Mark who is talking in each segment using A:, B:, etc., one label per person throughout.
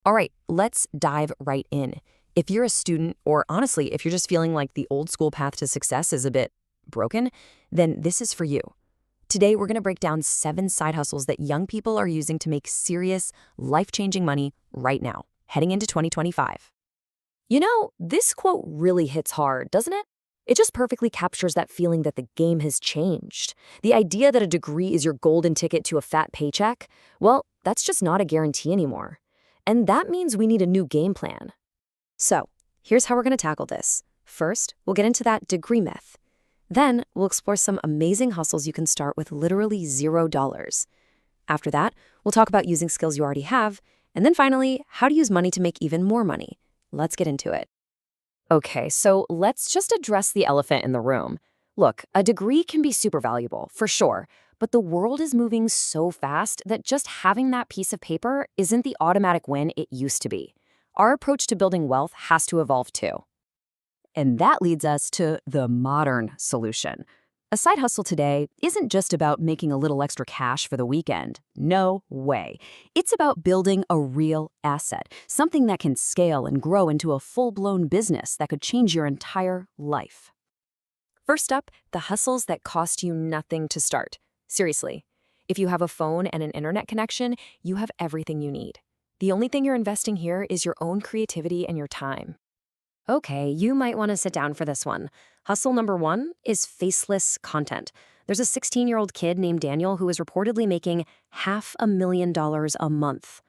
A: All right, let's dive right in. If you're a student, or honestly, if you're just feeling like the old school path to success is a bit broken, then this is for you. Today, we're going to break down 7 side hustles that young people are using to make serious, life-changing money right now, heading into 2025. This quote really hits hard, doesn't it? It just perfectly captures that feeling that the game has changed. The idea that a degree is your golden ticket to a fat paycheck, well, that's just not a guarantee anymore. And that means we need a new game plan. So, here's how we're going to tackle this. First, we'll get into that degree myth. Then, we'll explore some amazing hustles you can start with literally $0. After that, we'll talk about using skills you already have. And then finally, how to use money to make even more money. Let's get into it. Okay, so let's just address the elephant in the room. Look, a degree can be super valuable, for sure, but the world is moving so fast that just having that piece of paper isn't the automatic win it used to be. Our approach to building wealth has to evolve too. And that leads us to the modern solution. A side hustle today isn't just about making a little extra cash for the weekend. No way. It's about building a real asset, something that can scale and grow into a full-blown business that could change your entire life. First up, the hustles that cost you nothing to start. Seriously, if you have a phone and an internet connection, you have everything you need. The only thing you're investing here is your own creativity and your time. Okay, you might want to sit down for this one. Hustle number 1 is faceless content. There's a 16-year-old kid named Daniel who is reportedly making $500,000 a month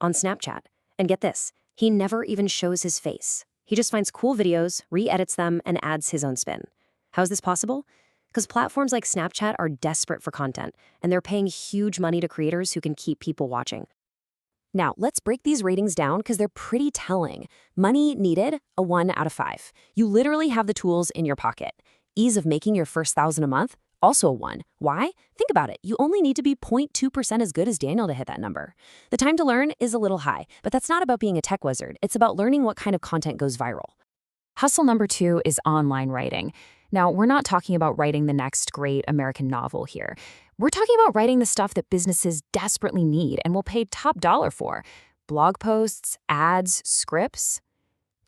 A: on Snapchat. And get this, he never even shows his face. He just finds cool videos, re-edits them, and adds his own spin. How is this possible? Because platforms like Snapchat are desperate for content, and they're paying huge money to creators who can keep people watching. Now, let's break these ratings down because they're pretty telling. Money needed, a 1 out of 5. You literally have the tools in your pocket. Ease of making your first 1,000 a month, also a 1. Why? Think about it. You only need to be 0.2% as good as Daniel to hit that number. The time to learn is a little high, but that's not about being a tech wizard. It's about learning what kind of content goes viral. Hustle number 2 is online writing. Now, we're not talking about writing the next great American novel here. We're talking about writing the stuff that businesses desperately need and will pay top dollar for. Blog posts, ads, scripts.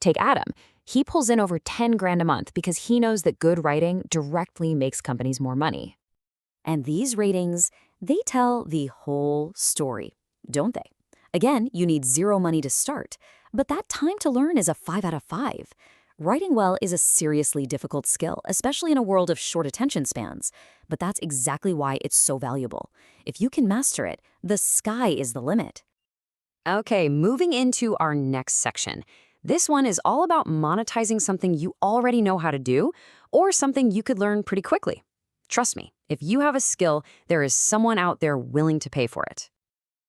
A: Take Adam. He pulls in over 10 grand a month because he knows that good writing directly makes companies more money. And these ratings, they tell the whole story, don't they? Again, you need 0 money to start, but that time to learn is a 5 out of 5. Writing well is a seriously difficult skill, especially in a world of short attention spans. But that's exactly why it's so valuable. If you can master it, the sky is the limit. Okay, moving into our next section. This one is all about monetizing something you already know how to do, or something you could learn pretty quickly. Trust me, if you have a skill, there is someone out there willing to pay for it.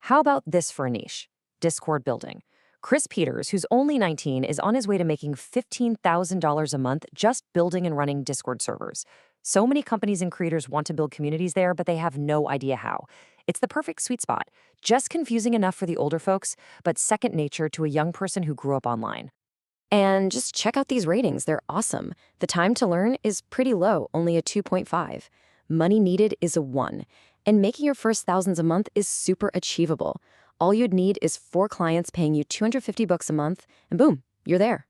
A: How about this for a niche? Discord building. Chris Peters, who's only 19, is on his way to making $15,000 a month just building and running Discord servers. So many companies and creators want to build communities there, but they have no idea how. It's the perfect sweet spot, just confusing enough for the older folks, but second nature to a young person who grew up online. And just check out these ratings, they're awesome. The time to learn is pretty low, only a 2.5. Money needed is a 1. And making your first thousands a month is super achievable. All you'd need is 4 clients paying you $250 a month, and boom, you're there.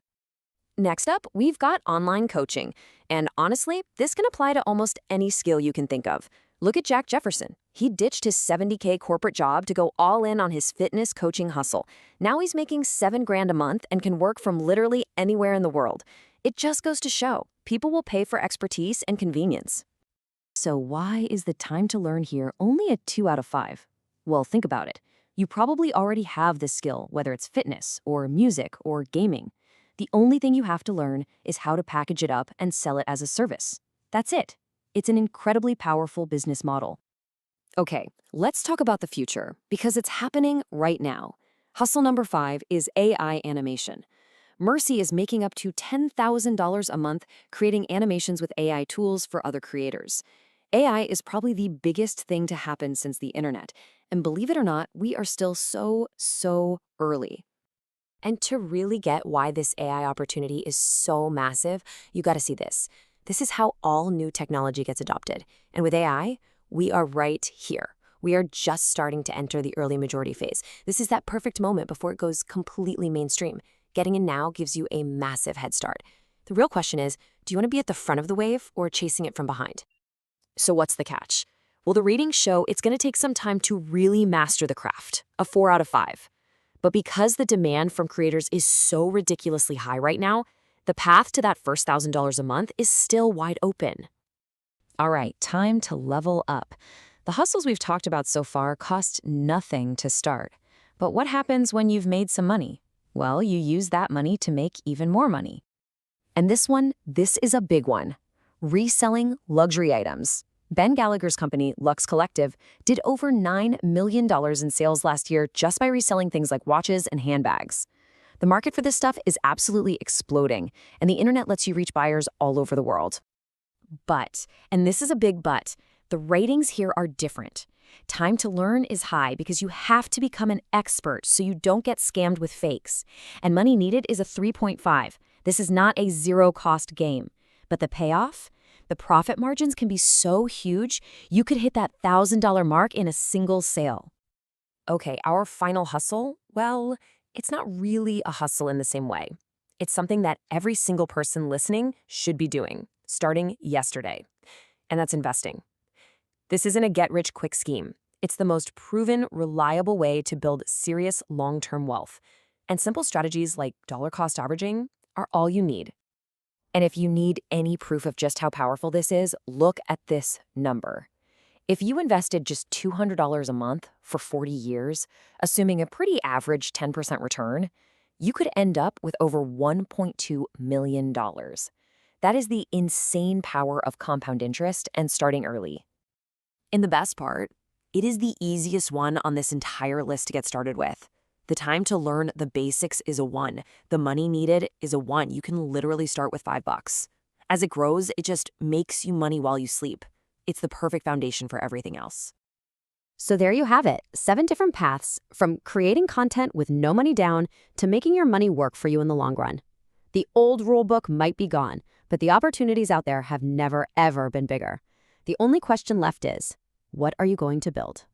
A: Next up, we've got online coaching. And honestly, this can apply to almost any skill you can think of. Look at Jack Jefferson. He ditched his $70K corporate job to go all in on his fitness coaching hustle. Now he's making $7 grand a month and can work from literally anywhere in the world. It just goes to show, people will pay for expertise and convenience. So why is the time to learn here only a 2 out of 5? Well, think about it. You probably already have this skill, whether it's fitness or music or gaming. The only thing you have to learn is how to package it up and sell it as a service. That's it. It's an incredibly powerful business model. Okay, let's talk about the future, because it's happening right now. Hustle number 5 is AI animation. Mercy is making up to $10,000 a month creating animations with AI tools for other creators. AI is probably the biggest thing to happen since the internet. And believe it or not, we are still so early. And to really get why this AI opportunity is so massive, you got to see this. This is how all new technology gets adopted. And with AI, we are right here. We are just starting to enter the early majority phase. This is that perfect moment before it goes completely mainstream. Getting in now gives you a massive head start. The real question is, do you want to be at the front of the wave or chasing it from behind? So what's the catch? Well, the ratings show it's going to take some time to really master the craft, a 4 out of 5. But because the demand from creators is so ridiculously high right now, the path to that first $1,000 a month is still wide open. All right, time to level up. The hustles we've talked about so far cost nothing to start. But what happens when you've made some money? Well, you use that money to make even more money. And this is a big one. Reselling luxury items. Ben Gallagher's company, Lux Collective, did over $9 million in sales last year just by reselling things like watches and handbags. The market for this stuff is absolutely exploding, and the internet lets you reach buyers all over the world. But, and this is a big but, the ratings here are different. Time to learn is high because you have to become an expert so you don't get scammed with fakes. And money needed is a 3.5. This is not a zero-cost game. But the payoff? The profit margins can be so huge, you could hit that $1,000 mark in a single sale. Okay, our final hustle? Well, it's not really a hustle in the same way. It's something that every single person listening should be doing, starting yesterday. And that's investing. This isn't a get-rich-quick scheme. It's the most proven, reliable way to build serious long-term wealth. And simple strategies like dollar-cost averaging are all you need. And if you need any proof of just how powerful this is, look at this number. If you invested just $200 a month for 40 years, assuming a pretty average 10% return, you could end up with over $1.2 million. That is the insane power of compound interest and starting early. And the best part, it is the easiest one on this entire list to get started with. The time to learn the basics is a 1. The money needed is a 1. You can literally start with $5. As it grows, it just makes you money while you sleep. It's the perfect foundation for everything else. So there you have it, 7 different paths from creating content with no money down to making your money work for you in the long run. The old rule book might be gone, but the opportunities out there have never, ever been bigger. The only question left is, what are you going to build?